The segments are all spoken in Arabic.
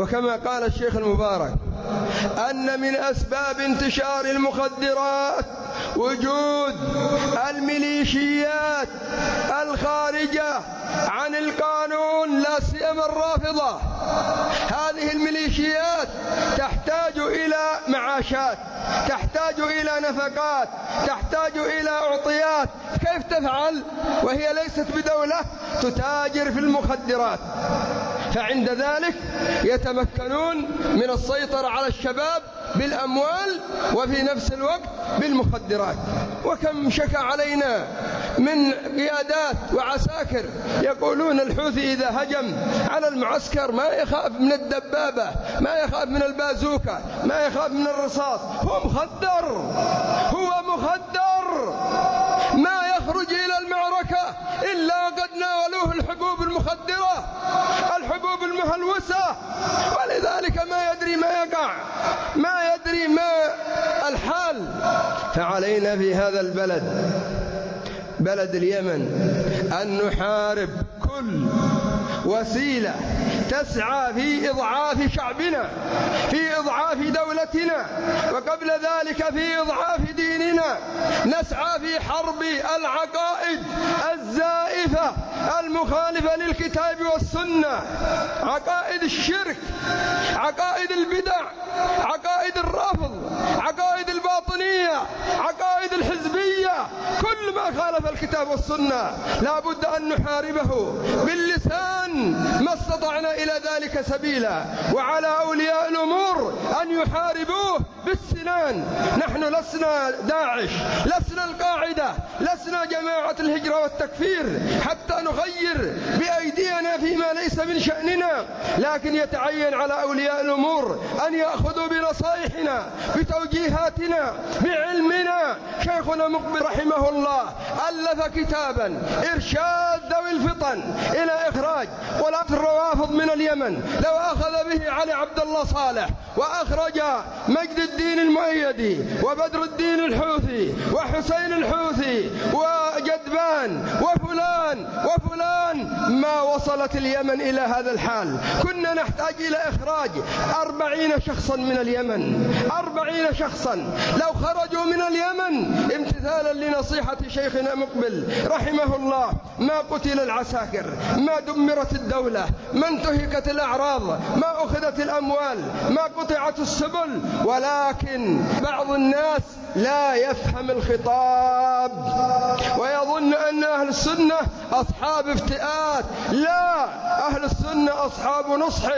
وكما قال الشيخ المبارك أن من أسباب انتشار المخدرات وجود الميليشيات الخارجة عن القانون، لا سيما الرافضة. هذه الميليشيات تحتاج إلى معاشات، تحتاج إلى نفقات، تحتاج إلى أعطيات. كيف تفعل وهي ليست بدولة؟ تتاجر في المخدرات، فعند ذلك يتمكنون من السيطرة على الشباب بالأموال وفي نفس الوقت بالمخدرات. وكم شكى علينا من قيادات وعساكر يقولون الحوثي إذا هجم على المعسكر ما يخاف من الدبابة، ما يخاف من البازوكة، ما يخاف من الرصاص. هو مخدر، هو مخدر، ما يخرج إلى المعركة إلا قد ناولوه الحبوب المخدرة، الحبوب المهلوسة، ولذلك ما يدري ما يقع، ما يدري ما الحال. فعلينا في هذا البلد، بلد اليمن، أن نحارب كل وسيلة تسعى في إضعاف شعبنا، في إضعاف دولتنا، وقبل ذلك في إضعاف ديننا. نسعى في حرب العقائد الزائفة المخالفة للكتاب والسنة، عقائد الشرك، عقائد البدع، عقائد الرافض، عقائد الباطنية، عقائد الحزبية. كل ما خالف الكتاب والسنة لا بد أن نحاربه باللسان ما استطعنا إلى ذلك سبيلا، وعلى أولياء الأمور أن يحاربوه بالسنان. نحن لسنا داعش، لسنا القاعدة، لسنا جماعة الهجرة والتكفير حتى نغير بأيدينا فيما ليس من شأننا، لكن يتعين على أولياء الأمور أن يأخذوا بنصائحنا، بتوجيهاتنا، بعلمنا. شيخنا مقبل رحمه الله ألف كتابا إرشاد ذوي الفطن إلى إخراج ولاة الروافض من اليمن. لو أخذ به علي عبد الله صالح وأخرج مجد الدين المؤيدي وبدر الدين الحوثي وحسين الحوثي وجدبان وفلان وفلان، ما وصلت اليمن إلى هذا الحال. كنا نحتاج إلى إخراج 40 شخصا من اليمن، 40 شخصا لو خرجوا من اليمن امتثالا لنصيحة شيخنا مقبل رحمه الله ما قتل العساكر، ما دمرت الدولة، ما انتهكت الأعراض، ما أخذت الأموال، ما قطعت السبل. ولكن بعض الناس لا يفهم الخطاب ويظن أن أهل السنة أصحاب افتئات. لا، أهل السنة أصحاب نصح،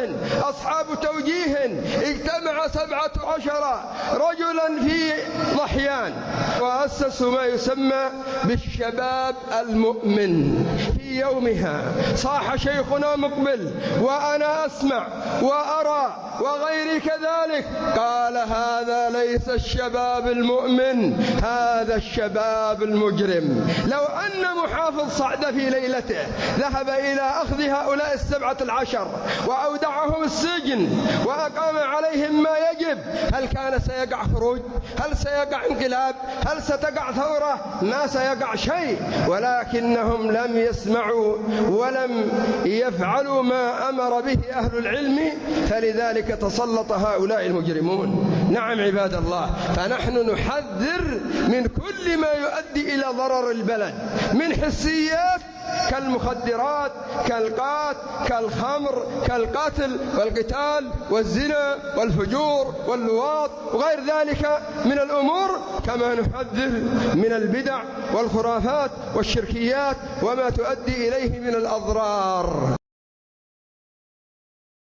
أصحاب توجيه. اجتمع 17 رجلا في ضحيان وأسسوا ما يسمى بالشباب المؤمن. في يومها صاح شيخنا مقبل وأنا أسمع وأرى وغيري كذلك، قال هذا ليس الشباب المؤمن، هذا الشباب المجرم. لو أن محافظ صعد في ليلته ذهب إلى أخذ هؤلاء 17 وأودعهم السجن وأقام عليهم ما يجب، هل كان سيقع خروج؟ هل سيقع انقلاب؟ هل ستقع ثورة؟ ما سيقع شيء. ولكنهم لم يسمعوا ولم يفعلوا ما أمر به أهل العلم، فلذلك تسلط هؤلاء المجرمون. نعم عباد الله، فنحن نحذر من كل ما يؤدي إلى ضرر البلد من حسيات كالمخدرات، كالقات، كالخمر، كالقتل والقتال والزنا والفجور واللواط وغير ذلك من الأمور، كما نحذر من البدع والخرافات والشركيات وما تؤدي إليه من الأضرار.